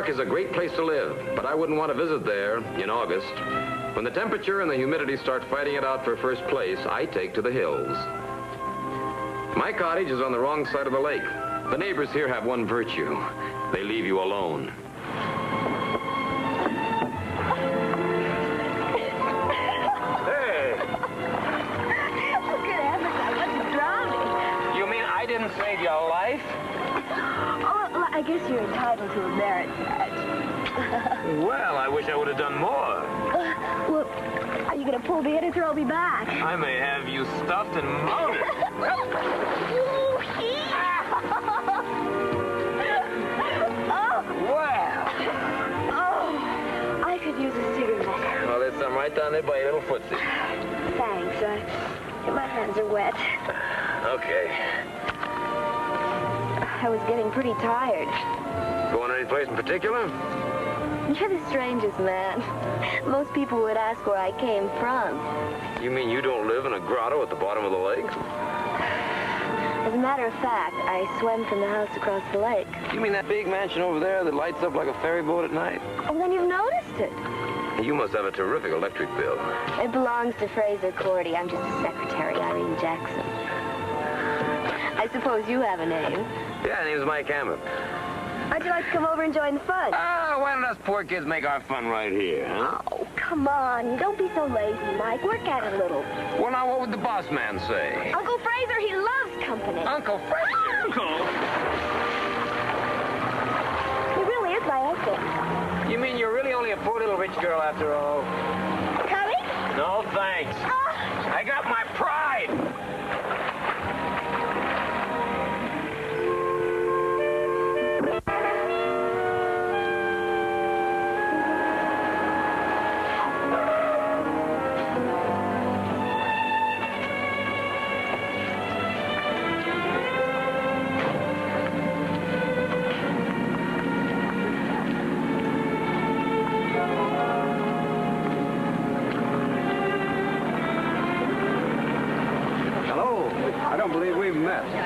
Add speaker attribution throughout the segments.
Speaker 1: York is a great place to live, but I wouldn't want to visit there in August. When the temperature and the humidity start fighting it out for first place, I take to the hills. My cottage is on the wrong side of the lake. The neighbors here have one virtue. They leave you alone.
Speaker 2: Hey!
Speaker 3: Oh, good heavens, I wasn't drowning.
Speaker 2: You mean I didn't save your life?
Speaker 3: Oh, well, I guess you're entitled to a merit badge.
Speaker 2: Well, I wish I would have done more.
Speaker 3: Well, are you going to pull me in and throw me back?
Speaker 2: I may have you stuffed and mounted. Well.
Speaker 3: Oh, I could use a cigarette.
Speaker 2: Well, there's some right down there by your little footsie.
Speaker 3: Thanks. My hands are wet.
Speaker 2: Okay.
Speaker 3: I was getting pretty tired.
Speaker 1: Going any place in particular?
Speaker 3: You're the strangest man. Most people would ask where I came from.
Speaker 1: You mean you don't live in a grotto at the bottom of the lake?
Speaker 3: As a matter of fact, I swam from the house across the lake.
Speaker 1: You mean that big mansion over there that lights up like a ferry boat at night?
Speaker 3: Oh, then you've noticed it.
Speaker 1: You must have a terrific electric bill.
Speaker 3: It belongs to Fraser Cordy. I'm just a secretary, Irene Jackson. I suppose you have a name.
Speaker 1: Yeah, my name's Mike Hammond.
Speaker 3: How'd you like to come over and join the fun?
Speaker 1: Why don't us poor kids make our fun right here, huh?
Speaker 3: Oh, come on. Don't be so lazy, Mike. Work at it a little.
Speaker 1: Well, now, what would the boss man say?
Speaker 3: Uncle Fraser, he loves company.
Speaker 1: Uncle Fraser?
Speaker 2: Uncle?
Speaker 3: He really is my uncle.
Speaker 2: You mean you're really only a poor little rich girl after all?
Speaker 3: Coming?
Speaker 2: No, thanks. I got my pride.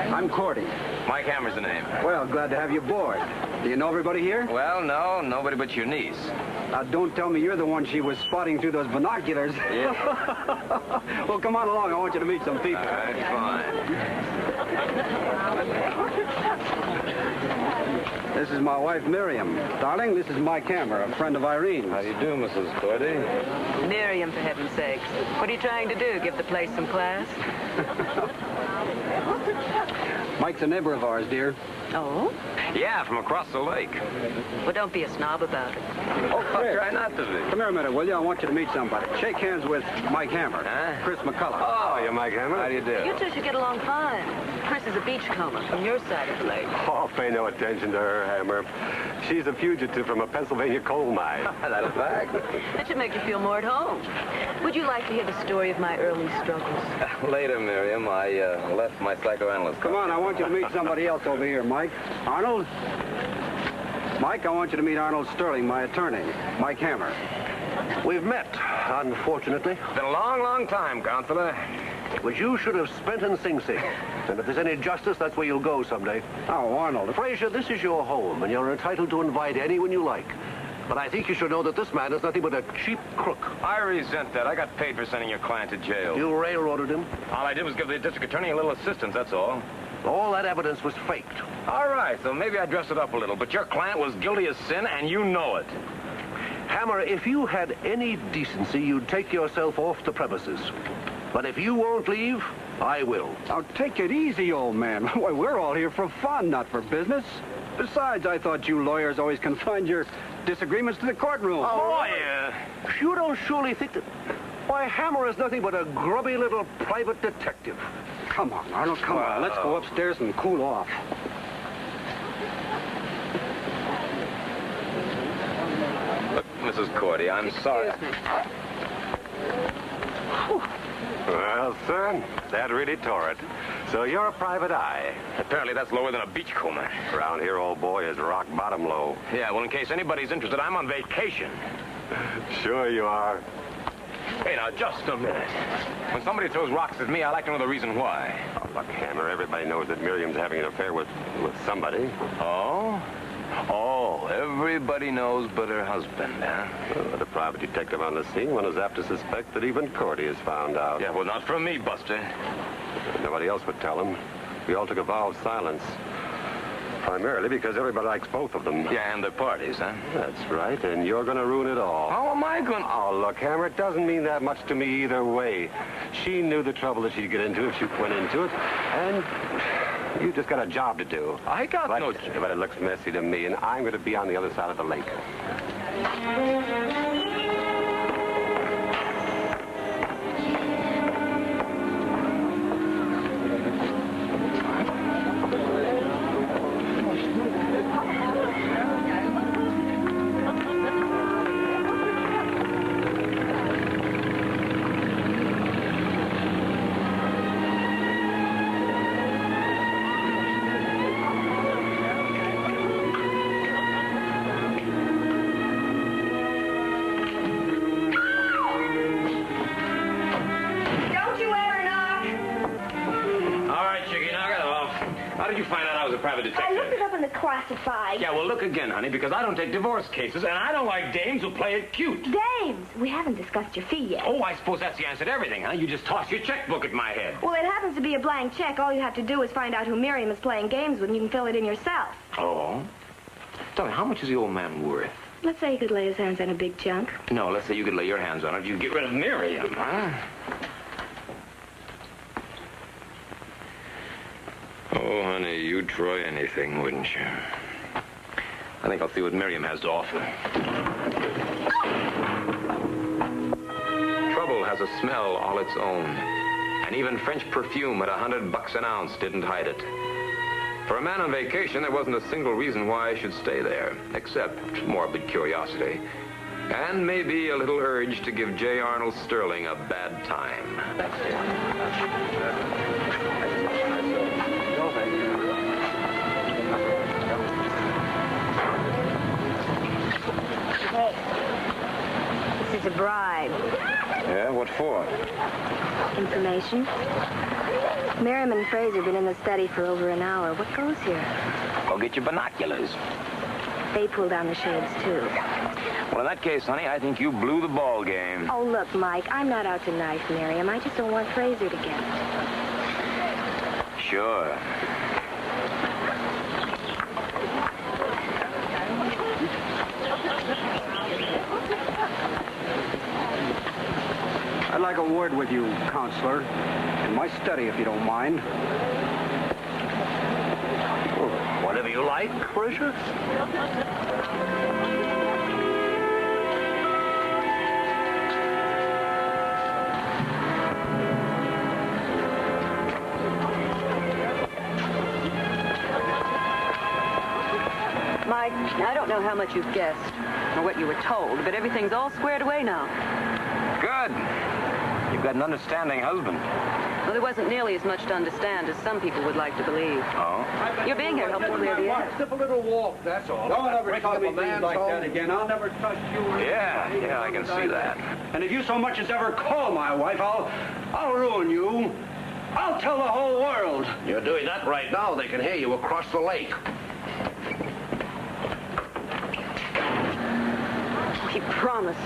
Speaker 4: I'm Cordy.
Speaker 1: Mike Hammer's the name.
Speaker 4: Well, glad to have you aboard. Do you know everybody here?
Speaker 1: Well, no, nobody but your niece.
Speaker 4: Don't tell me you're the one she was spotting through those binoculars.
Speaker 1: Yeah.
Speaker 4: Well, come on along. I want you to meet some people.
Speaker 1: All right, fine.
Speaker 4: This is my wife, Miriam. Darling, this is Mike Hammer, a friend of Irene's.
Speaker 1: How do you do, Mrs. Cordy?
Speaker 5: Miriam, for heaven's sakes. What are you trying to do? Give the place some class?
Speaker 4: Mike's a neighbor of ours, dear.
Speaker 5: Oh?
Speaker 1: Yeah, from across the lake.
Speaker 5: Well, don't be a snob about it.
Speaker 1: Oh, I'll try not to be.
Speaker 4: Come here a minute, will you? I want you to meet somebody. Shake hands with Mike Hammer.
Speaker 1: Huh?
Speaker 4: Chris McCullough.
Speaker 1: Oh, you're Mike Hammer? How do you do?
Speaker 5: You two should get along fine. Chris is a beachcomber from your side of the lake.
Speaker 6: Oh, pay no attention to her, Hammer. She's a fugitive from a Pennsylvania coal mine.
Speaker 1: That'll fact.
Speaker 5: That should make you feel more at home. Would you like to hear the story of my early struggles?
Speaker 1: Later, Miriam. I left my psychoanalyst.
Speaker 4: Come on, I want you to meet somebody else over here, Mike. Arnold? Mike, I want you to meet Arnold Sterling, my attorney. Mike Hammer.
Speaker 6: We've met, unfortunately.
Speaker 1: It's been a long, long time, Counselor.
Speaker 6: Which you should have spent in Sing Sing. And if there's any justice, that's where you'll go someday.
Speaker 4: Oh, Arnold.
Speaker 6: Fraser, this is your home, and you're entitled to invite anyone you like. But I think you should know that this man is nothing but a cheap crook.
Speaker 1: I resent that. I got paid for sending your client to jail.
Speaker 6: You railroaded him.
Speaker 1: All I did was give the district attorney a little assistance, that's all.
Speaker 6: All that evidence was faked.
Speaker 1: All right, so maybe I dressed it up a little, but your client was guilty of sin, and you know it.
Speaker 6: Hammer, if you had any decency, you'd take yourself off the premises. But if you won't leave, I will.
Speaker 4: Now, take it easy, old man. Why, we're all here for fun, not for business. Besides, I thought you lawyers always confined your disagreements to the courtroom.
Speaker 6: Oh, yeah. You don't surely think that... Why, Hammer is nothing but a grubby little private detective.
Speaker 4: Come on, Arnold, come on. Let's go upstairs and cool off.
Speaker 1: Look, Mrs. Cordy, I'm sorry.
Speaker 6: Well, son, that really tore it. So you're a private eye.
Speaker 1: Apparently that's lower than a beachcomber.
Speaker 6: Around here, old boy, is rock bottom low.
Speaker 1: Yeah, well, in case anybody's interested, I'm on vacation.
Speaker 6: Sure you are.
Speaker 1: Hey, now, just a minute. When somebody throws rocks at me, I like to know the reason why.
Speaker 6: Oh, look, Hammer, everybody knows that Miriam's having an affair with somebody.
Speaker 1: Oh? Oh, everybody knows but her husband, huh?
Speaker 7: Well, the private detective on the scene was apt to suspect that even Cordy has found out.
Speaker 1: Yeah, well, not from me, Buster.
Speaker 7: Nobody else would tell him. We all took a vow of silence. Primarily because everybody likes both of them.
Speaker 1: Yeah, and their parties, huh?
Speaker 7: That's right, and you're going to ruin it all.
Speaker 1: How am I going to...
Speaker 7: Oh, look, Hammer, it doesn't mean that much to me either way. She knew the trouble that she'd get into if she went into it, and you just got a job to do.
Speaker 1: I got no...
Speaker 7: But it looks messy to me, and I'm going to be on the other side of the lake.
Speaker 1: How did you find out I was a private detective?
Speaker 3: I looked it up in the classified.
Speaker 1: Yeah, well, look again, honey, because I don't take divorce cases, and I don't like dames who play it cute.
Speaker 3: Dames! We haven't discussed your fee yet.
Speaker 1: Oh, I suppose that's the answer to everything, huh? You just toss your checkbook at my head.
Speaker 3: Well, it happens to be a blank check. All you have to do is find out who Miriam is playing games with, and you can fill it in yourself.
Speaker 1: Oh? Tell me, how much is the old man worth?
Speaker 3: Let's say he could lay his hands on a big chunk.
Speaker 1: No, let's say you could lay your hands on it. You'd get rid of Miriam, huh? Oh, honey, you'd try anything, wouldn't you? I think I'll see what Miriam has to offer. Trouble has a smell all its own. And even French perfume at $100 an ounce didn't hide it. For a man on vacation, there wasn't a single reason why I should stay there, except morbid curiosity. And maybe a little urge to give J. Arnold Sterling a bad time.
Speaker 3: Hey, this is a bribe.
Speaker 1: Yeah, what for?
Speaker 3: Information. Miriam and Fraser have been in the study for over an hour. What goes here?
Speaker 1: Go get your binoculars.
Speaker 3: They pull down the shades, too.
Speaker 1: Well, in that case, honey, I think you blew the ball game.
Speaker 3: Oh, look, Mike, I'm not out to knife Miriam. I just don't want Fraser to get it.
Speaker 1: Sure.
Speaker 4: I'd like a word with you, counselor. In my study, if you don't mind.
Speaker 6: Whatever you like, Fraser.
Speaker 5: Mike, I don't know how much you've guessed or what you were told, but everything's all squared away now.
Speaker 1: Good. You've got an understanding husband.
Speaker 5: Well, there wasn't nearly as much to understand as some people would like to believe.
Speaker 1: Oh?
Speaker 5: Your being here helped to clear the air.
Speaker 4: Just a little walk, that's all. Don't ever tell me things like that again. I'll never trust you.
Speaker 1: Yeah, I can see that.
Speaker 4: And if you so much as ever call my wife, I'll ruin you. I'll tell the whole world.
Speaker 6: You're doing that right now. They can hear you across the lake.
Speaker 5: He promised.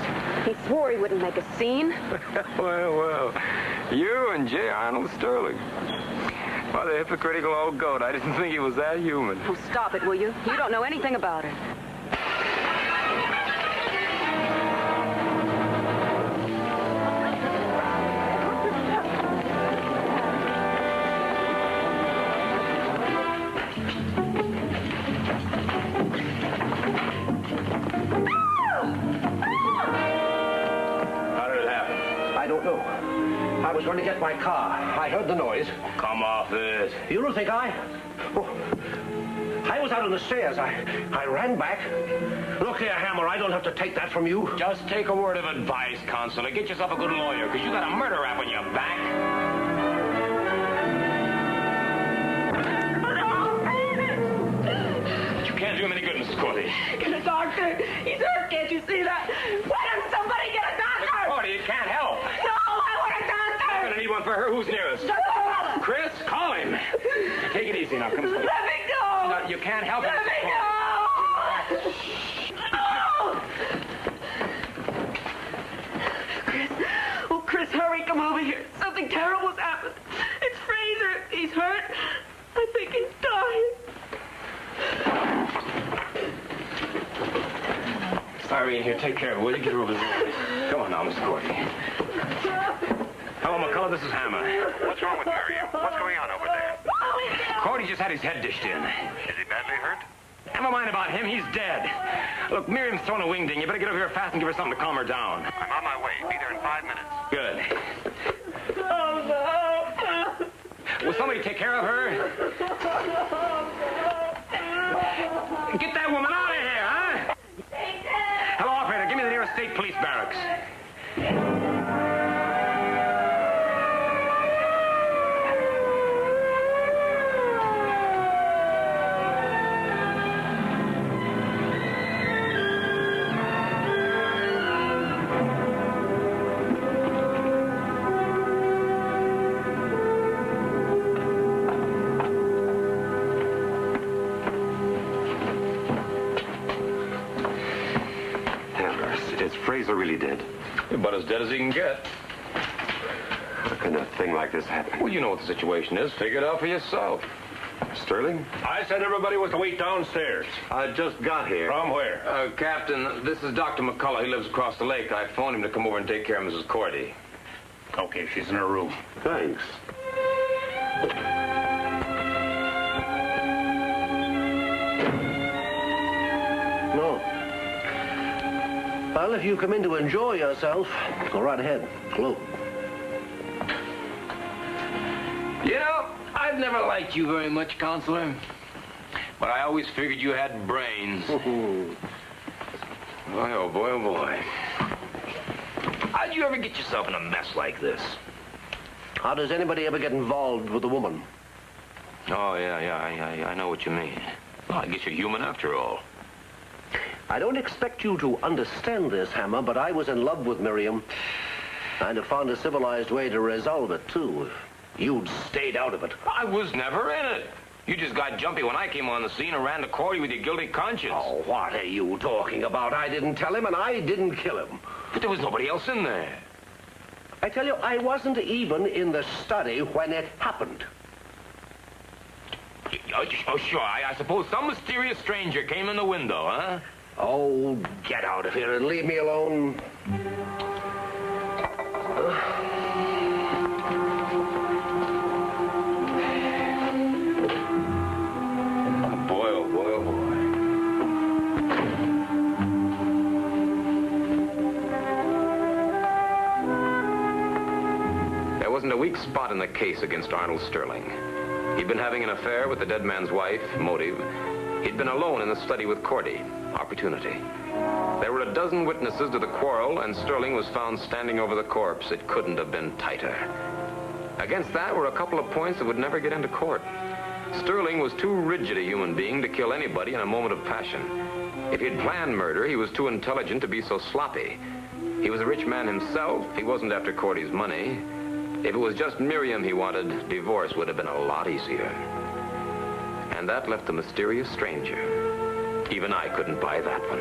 Speaker 5: He swore he wouldn't make a scene.
Speaker 1: Well. You and J. Arnold Sterling. Well, the hypocritical old goat. I didn't think he was that human.
Speaker 5: Oh, stop it, will you? You don't know anything about it.
Speaker 6: I was going to get my car. I heard the noise.
Speaker 1: Come off it.
Speaker 6: You don't think I was out on the stairs. I ran back. Look here, Hammer, I don't have to take that from you.
Speaker 1: Just take a word of advice, Counselor. Get yourself a good lawyer, because you got a murder rap on your back. You can't do him any good, Mrs. Cordy.
Speaker 5: Get a doctor. He's hurt. Can't you see that? Why doesn't somebody get a doctor?
Speaker 1: Cordy, you can't help.
Speaker 5: No, I want a doctor.
Speaker 1: I'm going to need one for her. Who's nearest? Chris, call him. Take it easy now. Come on.
Speaker 5: Let me go.
Speaker 1: No, you can't help him.
Speaker 5: Let me go. Chris. Oh, Chris, hurry, come over here. Something terrible's happened. It's Fraser. He's hurt. I think he's dying.
Speaker 2: Sorry, in here. Take care of it, will you? Get her over there. Come on now, Mr. Cordy. Hello, McCullough. This is Hammer.
Speaker 8: What's wrong with Miriam? What's going on over there?
Speaker 2: Cordy just had his head dished in.
Speaker 8: Is he badly hurt?
Speaker 2: Never mind about him. He's dead. Look, Miriam's thrown a wingding. You better get over here fast and give her something to calm her down.
Speaker 8: I'm on my way. Be there in 5 minutes.
Speaker 2: Good.
Speaker 5: Oh, no.
Speaker 2: Will somebody take care of her? Get that woman out of here, huh? Hello, operator. Give me the nearest state police barracks.
Speaker 7: Is Fraser really dead?
Speaker 1: You're about as dead as he can get.
Speaker 7: How can a thing like this happen?
Speaker 1: Well, you know what the situation is. Figure it out for yourself.
Speaker 7: Sterling?
Speaker 6: I said everybody was to wait downstairs.
Speaker 7: I just got here.
Speaker 6: From where?
Speaker 1: Captain, this is Dr. McCullough. He lives across the lake. I phoned him to come over and take care of Mrs. Cordy.
Speaker 6: Okay, she's in her room.
Speaker 7: Thanks.
Speaker 6: No. Well, if you come in to enjoy yourself, go right ahead. Gloat.
Speaker 1: You know, I've never liked you very much, Counselor. But I always figured you had brains. Boy, oh boy, oh boy. How'd you ever get yourself in a mess like this?
Speaker 6: How does anybody ever get involved with a woman?
Speaker 1: Oh, yeah, I know what you mean. Well, I guess you're human after all.
Speaker 6: I don't expect you to understand this, Hammer, but I was in love with Miriam. And have found a civilized way to resolve it, too. If you'd stayed out of it.
Speaker 1: I was never in it. You just got jumpy when I came on the scene and ran to Cordy with your guilty conscience.
Speaker 6: Oh, what are you talking about? I didn't tell him, and I didn't kill him.
Speaker 1: But there was nobody else in there.
Speaker 6: I tell you, I wasn't even in the study when it happened.
Speaker 1: Oh, sure. I suppose some mysterious stranger came in the window, huh?
Speaker 6: Oh, get out of here and leave me alone.
Speaker 1: Oh, boy, oh, boy, oh, boy. There wasn't a weak spot in the case against Arnold Sterling. He'd been having an affair with the dead man's wife, motive. He'd been alone in the study with Cordy, opportunity. There were a dozen witnesses to the quarrel, and Sterling was found standing over the corpse. It couldn't have been tighter. Against that were a couple of points that would never get into court. Sterling was too rigid a human being to kill anybody in a moment of passion. If he'd planned murder, he was too intelligent to be so sloppy. He was a rich man himself. He wasn't after Cordy's money. If it was just Miriam he wanted, divorce would have been a lot easier. And that left the mysterious stranger. Even I couldn't buy that one.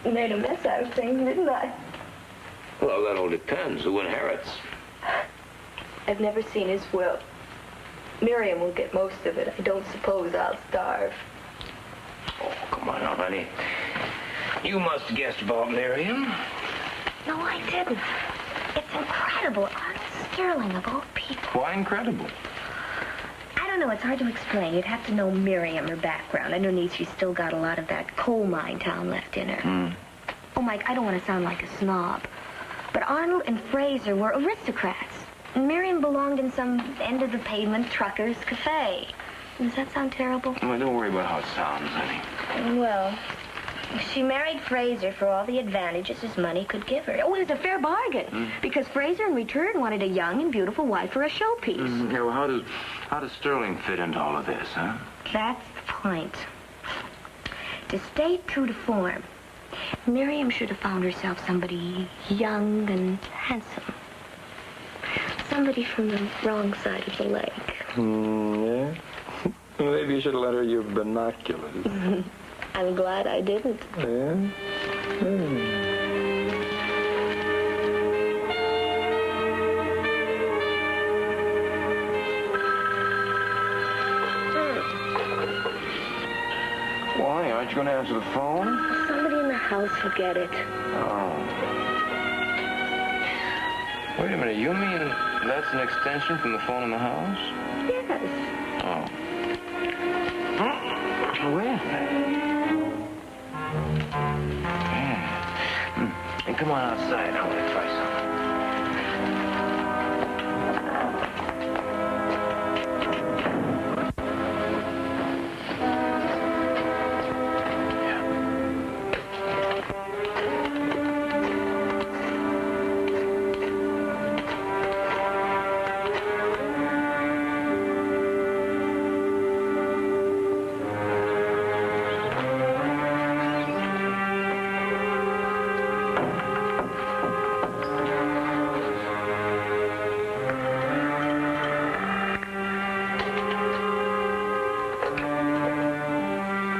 Speaker 3: Made a mess out of things, didn't I?
Speaker 1: Well, that all depends. Who inherits?
Speaker 3: I've never seen his will. Miriam will get most of it. I don't suppose I'll starve.
Speaker 2: Oh, come on now, honey. You must have guessed about Miriam.
Speaker 3: No, I didn't. It's incredible. Honest Sterling, of all people.
Speaker 2: Why incredible?
Speaker 3: I don't know. It's hard to explain. You'd have to know Miriam, her background. Underneath, she's still got a lot of that coal mine town left in her. Oh, Mike, I don't want to sound like a snob, but Arnold and Fraser were aristocrats. And Miriam belonged in some end-of-the-pavement trucker's cafe. Does that sound terrible?
Speaker 2: Well, don't worry about how it sounds, honey.
Speaker 3: Well, she married Fraser for all the advantages his money could give her. Oh, it was a fair bargain, because Fraser in return wanted a young and beautiful wife for a showpiece.
Speaker 2: Yeah, well, how does Sterling fit into all of this, huh?
Speaker 3: That's the point. To stay true to form, Miriam should have found herself somebody young and handsome. Somebody from the wrong side of the lake.
Speaker 1: Yeah? Maybe you should have let her use binoculars.
Speaker 3: I'm glad I didn't.
Speaker 1: Yeah? Why? Aren't you going to answer the phone?
Speaker 3: Somebody in the house will get it.
Speaker 1: Oh. Wait a minute. You mean that's an extension from the phone in the house?
Speaker 3: Yes.
Speaker 1: Oh. Where?
Speaker 2: Hey, come on outside. I want to try something.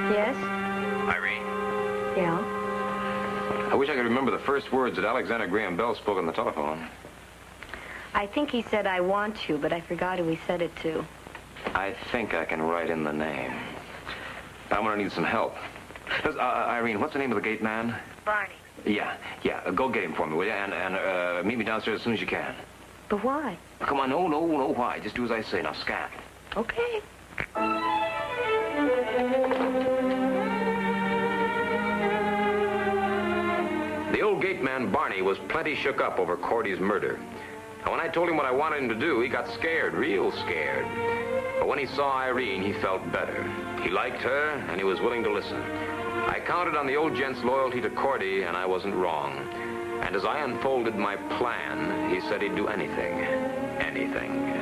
Speaker 3: Yes?
Speaker 1: Irene,
Speaker 3: Yeah?
Speaker 1: I wish I could remember the first words that Alexander Graham Bell spoke on the telephone.
Speaker 3: I think he said, I want you, but I forgot who he said it to.
Speaker 1: I think I can write in the name. I'm going to need some help. Irene, what's the name of the gate man?
Speaker 3: Barney.
Speaker 1: Yeah. Go get him for me, will you? And meet me downstairs as soon as you can.
Speaker 3: But why?
Speaker 1: Come on, no, why? Just do as I say. Now, scat.
Speaker 3: Okay.
Speaker 1: The old gate man, Barney, was plenty shook up over Cordy's murder. And when I told him what I wanted him to do, he got scared, real scared. But when he saw Irene, he felt better. He liked her, and he was willing to listen. I counted on the old gent's loyalty to Cordy, and I wasn't wrong. And as I unfolded my plan, he said he'd do anything. Anything.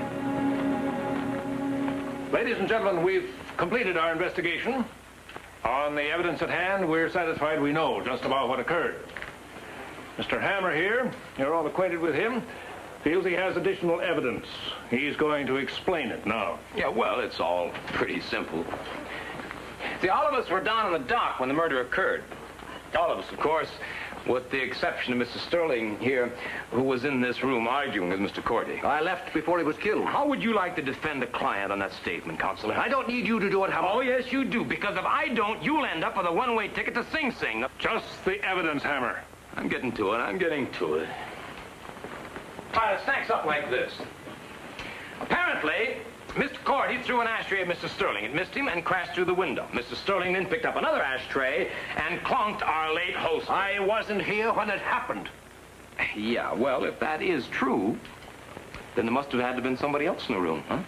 Speaker 9: Ladies and gentlemen, we've completed our investigation. On the evidence at hand, we're satisfied we know just about what occurred. Mr. Hammer here, you're all acquainted with him, feels he has additional evidence. He's going to explain it now.
Speaker 1: Yeah, well, it's all pretty simple. See, all of us were down on the dock when the murder occurred. All of us, of course, with the exception of Mr. Sterling here, who was in this room arguing with Mr. Cordy.
Speaker 6: I left before he was killed.
Speaker 1: How would you like to defend a client on that statement, Counselor?
Speaker 6: I don't need you to do it, Hammer.
Speaker 1: Oh, yes, you do, because if I don't, you'll end up with a one-way ticket to Sing Sing.
Speaker 9: Just the evidence, Hammer.
Speaker 1: I'm getting to it. It stacks up like this. Apparently, Mr. Cordy threw an ashtray at Mr. Sterling. It missed him and crashed through the window. Mr. Sterling then picked up another ashtray and clonked our late host.
Speaker 6: I wasn't here when it happened.
Speaker 1: Yeah, well, if that is true, then there must have had to have been somebody else in the room, huh?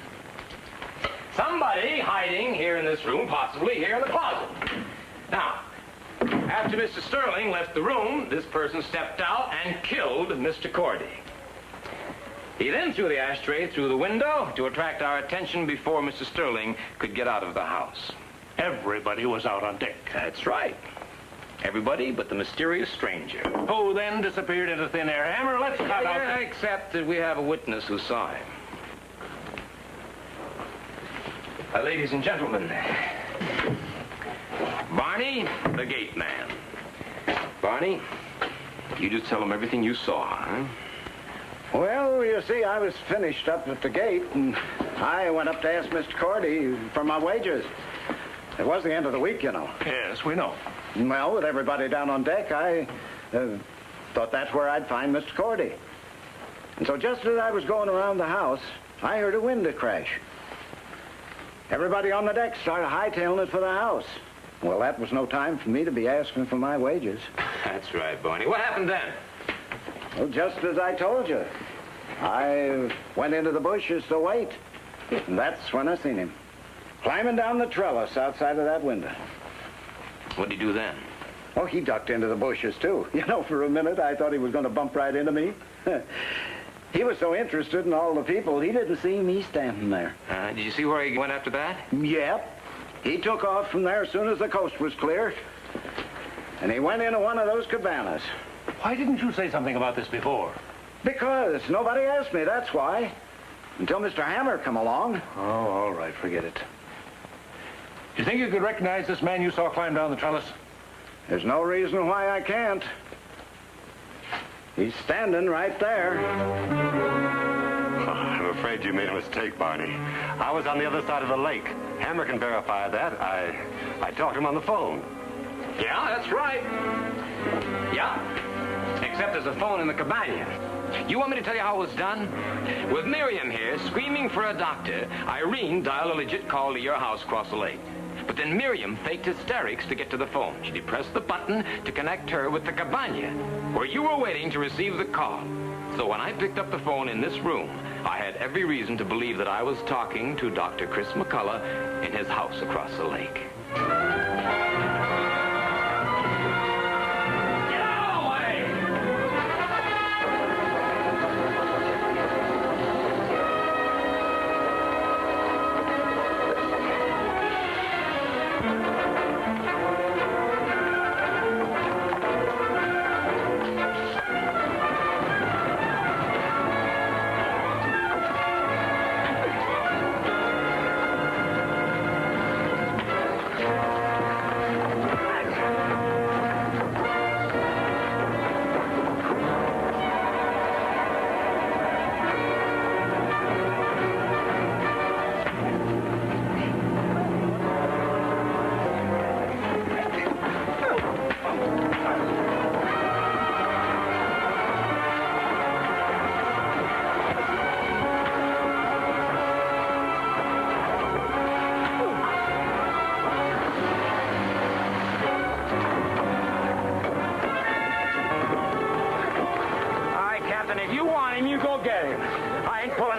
Speaker 1: Somebody hiding here in this room, possibly here in the closet. Now, after Mr. Sterling left the room, this person stepped out and killed Mr. Cordy. He then threw the ashtray through the window to attract our attention before Mr. Sterling could get out of the house.
Speaker 9: Everybody was out on deck.
Speaker 1: That's right. Everybody but the mysterious stranger.
Speaker 9: Who then disappeared into thin air. Hammer, let's cut out...
Speaker 1: Except that we have a witness who saw him. Ladies and gentlemen, Barney, the gate man. Barney, you just tell him everything you saw, huh?
Speaker 4: Well, you see, I was finished up at the gate, and I went up to ask Mr. Cordy for my wages. It was the end of the week, you know.
Speaker 9: Yes, we know.
Speaker 4: Well, with everybody down on deck, I thought that's where I'd find Mr. Cordy. And so just as I was going around the house, I heard a window crash. Everybody on the deck started hightailing it for the house. Well, that was no time for me to be asking for my wages.
Speaker 1: That's right, Barney. What happened then?
Speaker 4: Well, just as I told you. I went into the bushes to wait. And that's when I seen him. Climbing down the trellis outside of that window.
Speaker 1: What did he do then?
Speaker 4: Oh, he ducked into the bushes, too. You know, for a minute, I thought he was going to bump right into me. He was so interested in all the people, he didn't see me standing there.
Speaker 1: Did you see where he went after that?
Speaker 4: Yep. He took off from there as soon as the coast was clear. And he went into one of those cabanas.
Speaker 9: Why didn't you say something about this before?
Speaker 4: Because nobody asked me, that's why. Until Mr. Hammer come along.
Speaker 9: Oh, all right, forget it. You think you could recognize this man you saw climb down the trellis?
Speaker 4: There's no reason why I can't. He's standing right there.
Speaker 7: I'm afraid you made a mistake, Barney. I was on the other side of the lake. Hammer can verify that. I talked to him on the phone.
Speaker 1: Yeah, that's right. Yeah. Except there's a phone in the cabana. You want me to tell you how it was done? With Miriam here screaming for a doctor, Irene dialed a legit call to your house across the lake. But then Miriam faked hysterics to get to the phone. She depressed the button to connect her with the cabana, where you were waiting to receive the call. So when I picked up the phone in this room, I had every reason to believe that I was talking to Dr. Chris McCullough in his house across the lake.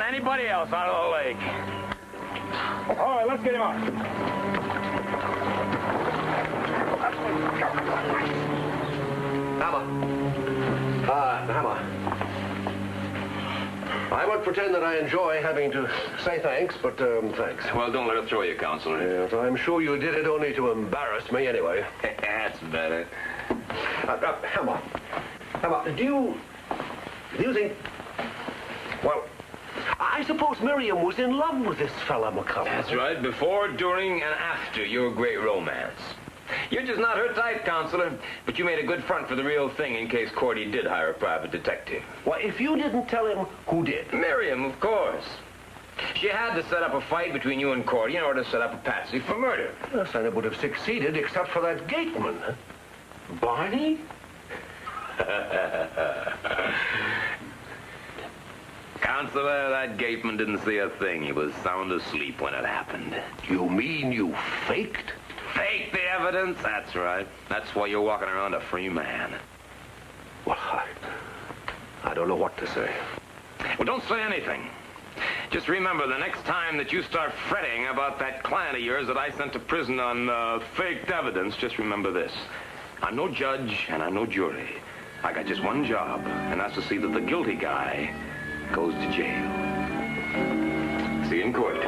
Speaker 2: Anybody else out of the lake? All right, let's get him out.
Speaker 6: Hammer. I won't pretend that I enjoy having to say thanks, but thanks.
Speaker 1: Well, don't let it throw you, Counselor.
Speaker 6: Yes, I'm sure you did it only to embarrass me anyway.
Speaker 1: That's better.
Speaker 6: Hammer, do you think... Well, I suppose Miriam was in love with this fella McCullough.
Speaker 1: That's right, before, during, and after your great romance. You're just not her type, Counselor, but you made a good front for the real thing in case Cordy did hire a private detective.
Speaker 6: Well, if you didn't tell him, who did?
Speaker 1: Miriam, of course. She had to set up a fight between you and Cordy in order to set up a patsy for murder.
Speaker 6: Yes, and it would have succeeded except for that gateman. Barney?
Speaker 1: Counselor, that gateman didn't see a thing. He was sound asleep when it happened.
Speaker 6: You mean you faked?
Speaker 1: Fake the evidence? That's right. That's why you're walking around a free man.
Speaker 6: Well, I don't know what to say.
Speaker 1: Well, don't say anything. Just remember, the next time that you start fretting about that client of yours that I sent to prison on faked evidence, just remember this. I'm no judge and I'm no jury. I got just one job, and that's to see that the guilty guy goes to jail. See you in court,